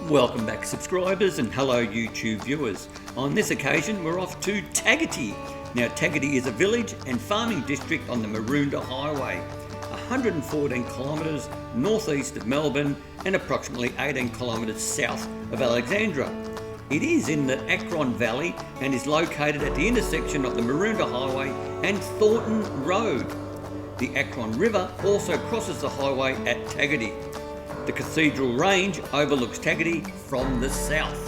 Welcome back subscribers and hello YouTube viewers. On this occasion we're off to Taggerty. Now Taggerty is a village and farming district on the Maroondah Highway, 114 kilometres northeast of Melbourne and approximately 18 kilometres south of Alexandra. It is in the Acheron Valley and is located at the intersection of the Maroondah Highway and Thornton Road. The Acheron River also crosses the highway at Taggerty. The Cathedral Range overlooks Taggerty from the south.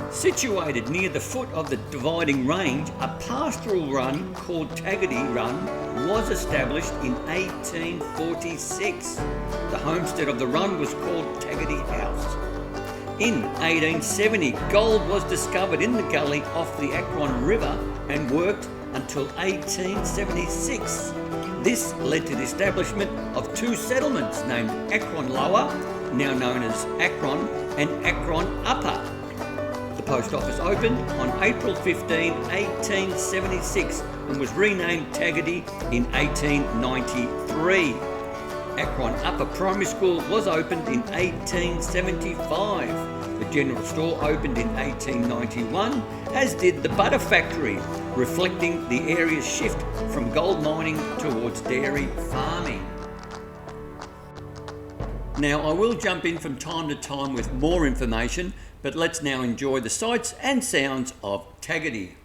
Situated near the foot of the dividing range, a pastoral run called Taggerty Run was established in 1846. The homestead of the run was called Taggerty House. In 1870, gold was discovered in the gully off the Acheron River and worked until 1876. This led to the establishment of two settlements named Acheron Lower, now known as Acheron, and Acheron Upper. The post office opened on April 15, 1876 and was renamed Taggerty in 1893. Acheron Upper Primary School was opened in 1875. The general store opened in 1891, as did the butter factory, reflecting the area's shift from gold mining towards dairy farming. Now I will jump in from time to time with more information, but let's now enjoy the sights and sounds of Taggerty.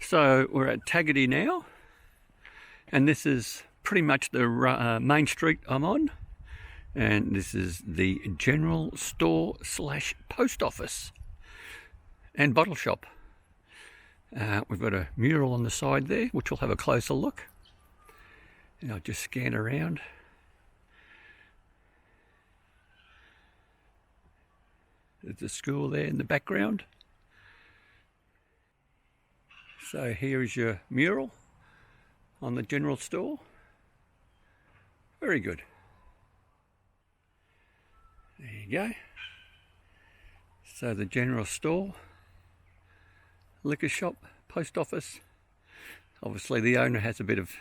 So we're at Taggerty now, and this is pretty much the main street I'm on, and this is the general store slash post office and bottle shop. We've got a mural on the side there, which we'll have a closer look, and I'll just scan around. There's the school there in the background. So here is your mural on the general store. Very good. There you go. So the general store, liquor shop, post office. Obviously the owner has a bit of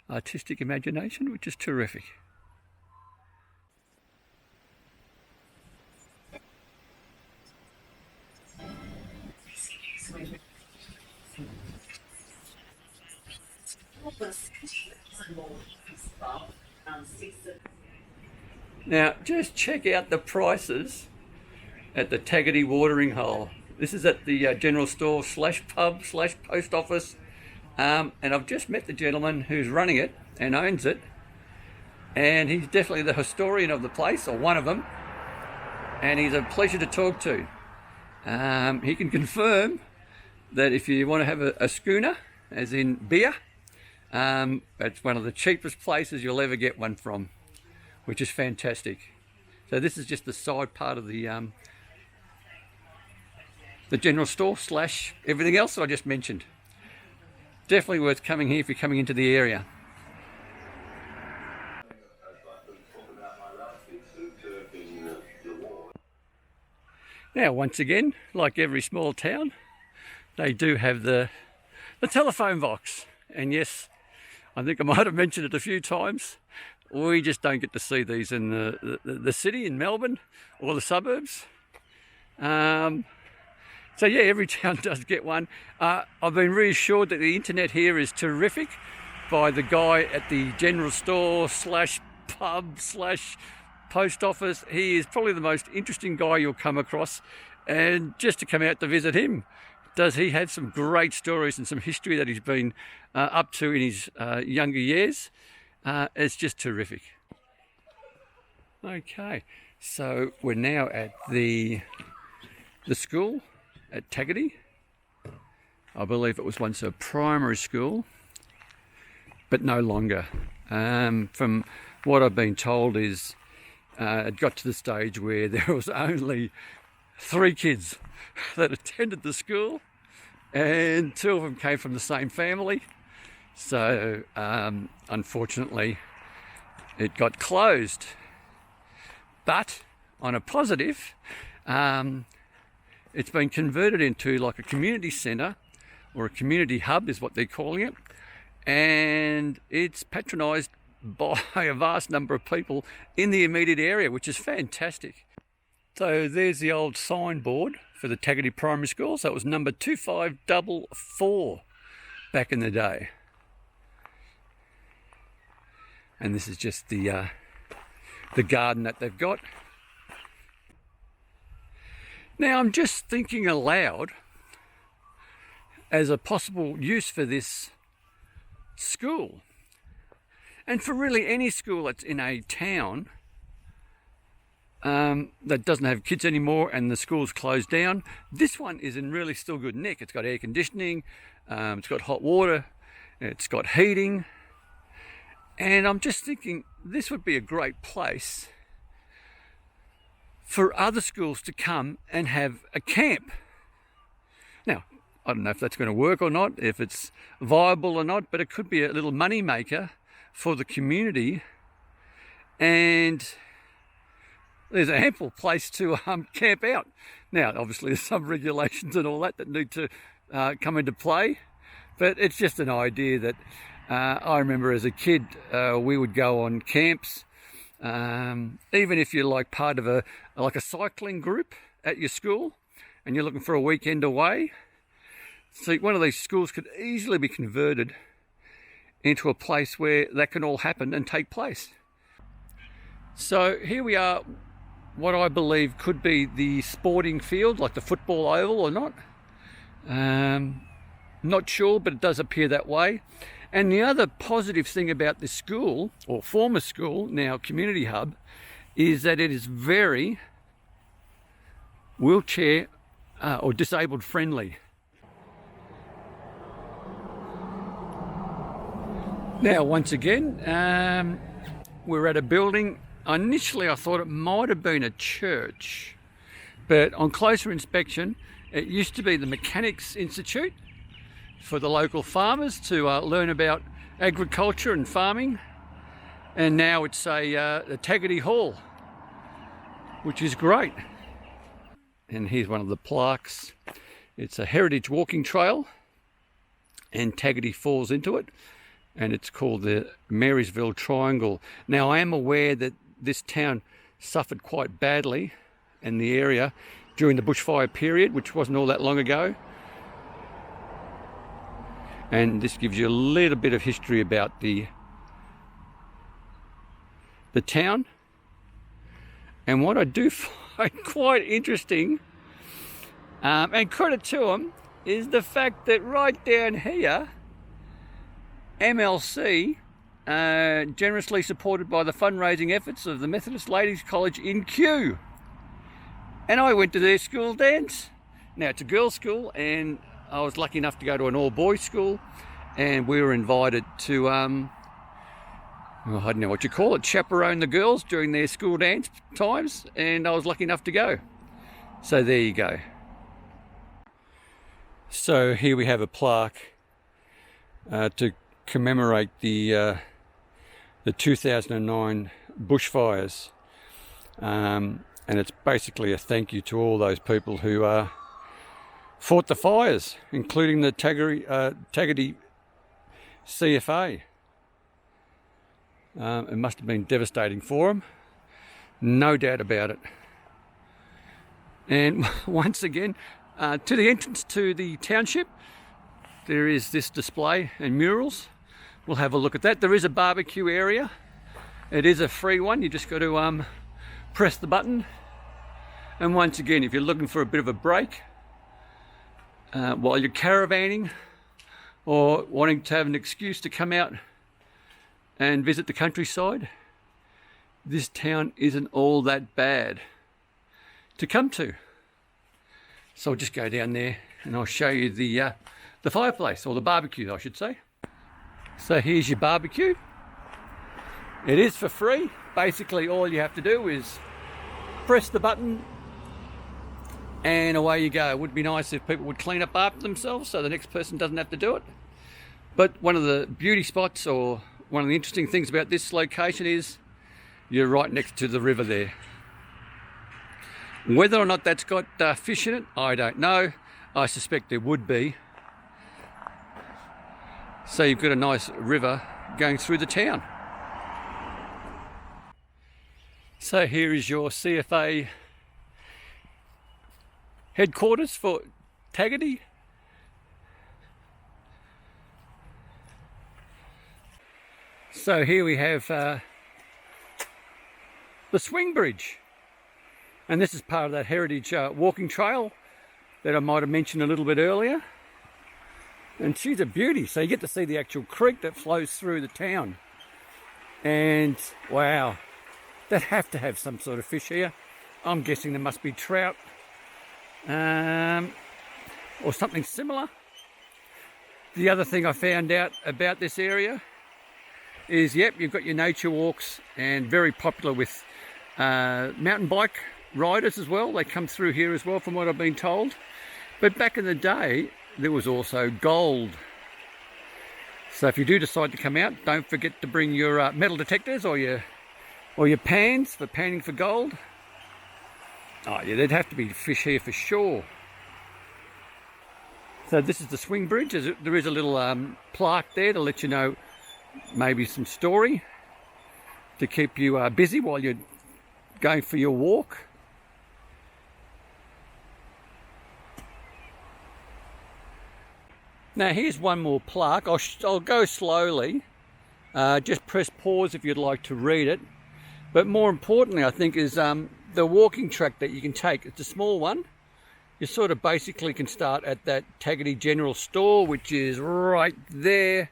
artistic imagination, which is terrific. Now just check out the prices at the Taggerty watering hole. This is at the general store slash pub slash post office, and I've just met the gentleman who's running it and owns it, and he's definitely the historian of the place, or one of them, and he's a pleasure to talk to. He can confirm that if you want to have a schooner, as in beer, it's one of the cheapest places you'll ever get one from, which is fantastic. So this is just the side part of the general store slash everything else that I just mentioned. Definitely worth coming here if you're coming into the area. Now once again, like every small town, they do have the telephone box, and yes, I think I might have mentioned it a few times. We just don't get to see these in the city, in Melbourne, or the suburbs. So yeah, every town does get one. I've been reassured that the internet here is terrific by the guy at the general store slash pub slash post office. He is probably the most interesting guy you'll come across, and just to come out to visit him, does he have some great stories and some history that he's been up to in his younger years. It's just terrific. Okay, so we're now at the school at Taggerty. I believe it was once a primary school, but no longer. From what I've been told is it got to the stage where there was only 3 kids that attended the school, and 2 of them came from the same family. So unfortunately it got closed. But on a positive, it's been converted into like a community centre, or a community hub is what they're calling it, and it's patronised by a vast number of people in the immediate area, which is fantastic. So there's the old signboard for the Taggerty Primary School. So it was number 2544 back in the day. And this is just the garden that they've got. Now I'm just thinking aloud as a possible use for this school, and for really any school that's in a town that doesn't have kids anymore and the school's closed down. This one is in really still good nick. It's got air conditioning, it's got hot water, it's got heating, and I'm just thinking this would be a great place for other schools to come and have a camp. Now, I don't know if that's going to work or not, if it's viable or not, but it could be a little money maker for the community, and there's an ample place to camp out. Now, obviously there's some regulations and all that need to come into play, but it's just an idea that I remember as a kid we would go on camps, even if you're like part of a cycling group at your school and you're looking for a weekend away. See, one of these schools could easily be converted into a place where that can all happen and take place. So here we are, what I believe could be the sporting field, like the football oval or not. Not sure, but it does appear that way. And the other positive thing about this school, or former school, now community hub, is that it is very wheelchair or disabled friendly. Now, once again, we're at a building. Initially, I thought it might have been a church, but on closer inspection, it used to be the Mechanics Institute for the local farmers to learn about agriculture and farming, and now it's a Taggerty Hall, which is great. And here's one of the plaques. It's a heritage walking trail, and Taggerty falls into it, and it's called the Marysville Triangle. Now, I am aware that this town suffered quite badly in the area during the bushfire period, which wasn't all that long ago. And this gives you a little bit of history about the town. And what I do find quite interesting, and credit to them, is the fact that right down here, MLC, generously supported by the fundraising efforts of the Methodist Ladies College in Kew. And I went to their school dance. Now, it's a girls' school, and I was lucky enough to go to an all-boys school, and we were invited to, I don't know what you call it, chaperone the girls during their school dance times, and I was lucky enough to go. So there you go. So here we have a plaque to commemorate the 2009 bushfires, and it's basically a thank you to all those people who fought the fires, including the Taggerty CFA. It must have been devastating for them, no doubt about it. And once again, to the entrance to the township, there is this display and murals. We'll have a look at that. There is a barbecue area. It is a free one. You just got to press the button. And once again, if you're looking for a bit of a break while you're caravanning or wanting to have an excuse to come out and visit the countryside, this town isn't all that bad to come to. So I'll just go down there and I'll show you the fireplace, or the barbecue, I should say. So here's your barbecue. It is for free. Basically, all you have to do is press the button and away you go. It would be nice if people would clean up after themselves so the next person doesn't have to do it. But one of the beauty spots, or one of the interesting things about this location, is you're right next to the river there. Whether or not that's got fish in it, I don't know. I suspect there would be. So you've got a nice river going through the town. So here is your CFA headquarters for Taggerty. So here we have the swing bridge, and this is part of that heritage walking trail that I might have mentioned a little bit earlier. And she's a beauty, so you get to see the actual creek that flows through the town. And wow, they'd have to have some sort of fish here. I'm guessing there must be trout or something similar. The other thing I found out about this area is, yep, you've got your nature walks, and very popular with mountain bike riders as well. They come through here as well, from what I've been told. But back in the day, there was also gold. So if you do decide to come out, don't forget to bring your metal detectors or your pans for panning for gold. Oh yeah, there'd have to be fish here for sure. So this is the swing bridge. There is a little plaque there to let you know maybe some story to keep you busy while you're going for your walk. Now here's one more plaque. I'll go slowly. Just press pause if you'd like to read it. But more importantly, I think, is the walking track that you can take. It's a small one. You sort of basically can start at that Taggerty General Store, which is right there.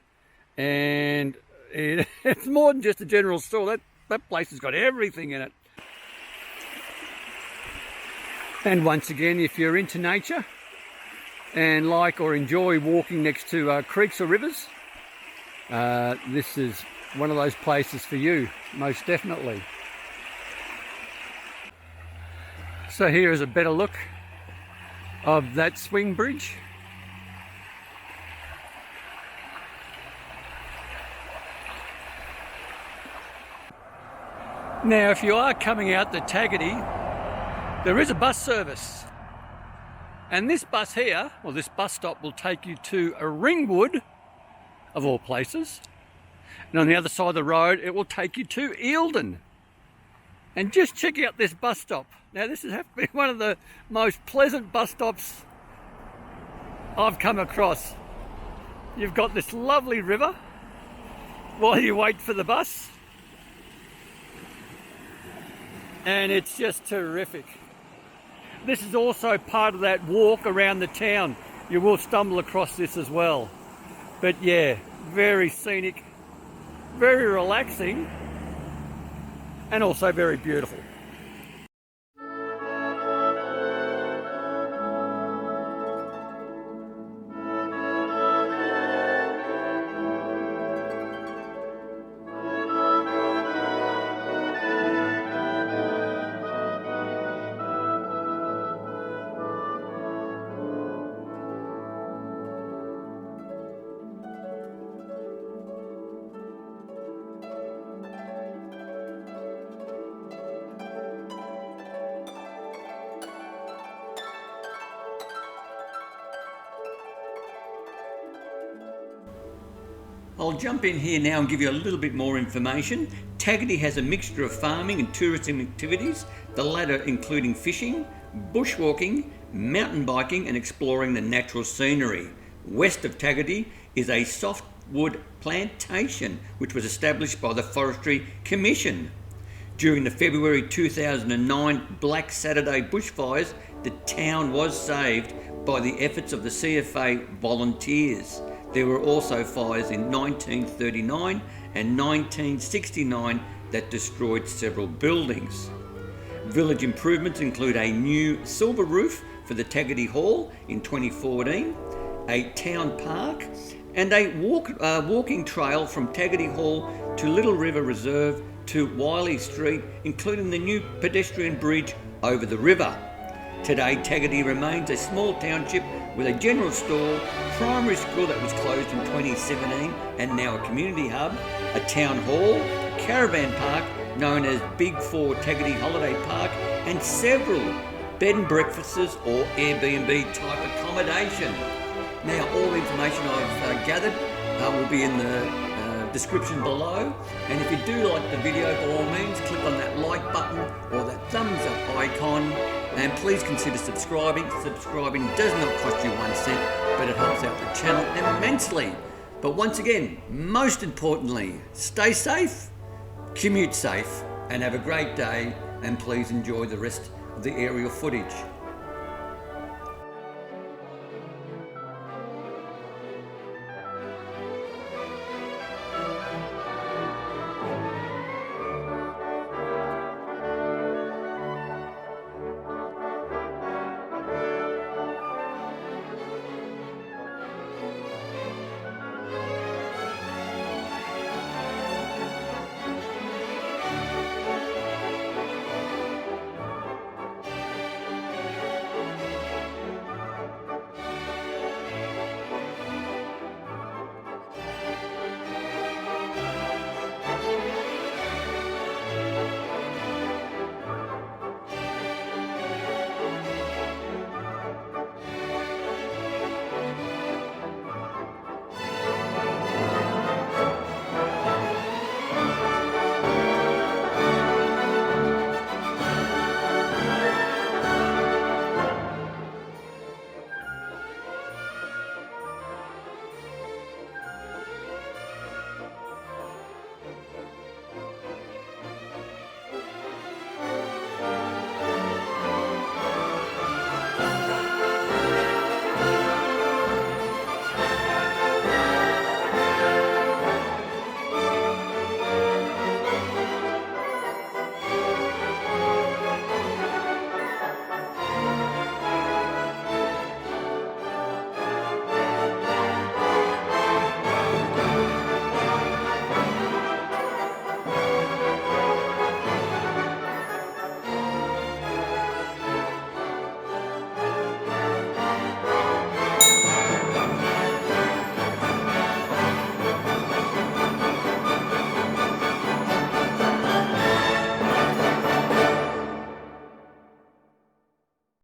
And it's more than just a general store. That place has got everything in it. And once again, if you're into nature and like or enjoy walking next to creeks or rivers, this is one of those places for you, most definitely. So here is a better look of that swing bridge. Now, if you are coming out to Taggerty, there is a bus service. And this bus here, or this bus stop, will take you to Ringwood, of all places. And on the other side of the road, it will take you to Eildon. And just check out this bus stop. Now, this has to be one of the most pleasant bus stops I've come across. You've got this lovely river while you wait for the bus. And it's just terrific. This is also part of that walk around the town. You will stumble across this as well. But yeah, very scenic, very relaxing, and also very beautiful. I'll jump in here now and give you a little bit more information. Taggerty has a mixture of farming and tourism activities, the latter including fishing, bushwalking, mountain biking and exploring the natural scenery. West of Taggerty is a softwood plantation which was established by the Forestry Commission. During the February 2009 Black Saturday bushfires, the town was saved by the efforts of the CFA volunteers. There were also fires in 1939 and 1969 that destroyed several buildings. Village improvements include a new silver roof for the Taggerty Hall in 2014, a town park, and a walking trail from Taggerty Hall to Little River Reserve to Wiley Street, including the new pedestrian bridge over the river. Today, Taggerty remains a small township with a general store, primary school that was closed in 2017 and now a community hub, a town hall, a caravan park known as Big 4 Taggerty Holiday Park, and several bed and breakfasts or Airbnb type accommodation. Now, all the information I've gathered will be in the description below, and if you do like the video, by all means click on that like button or that thumbs up icon, and please consider subscribing. Subscribing does not cost you 1 cent, but it helps out the channel immensely. But once again, most importantly, stay safe, commute safe, and have a great day, and please enjoy the rest of the aerial footage.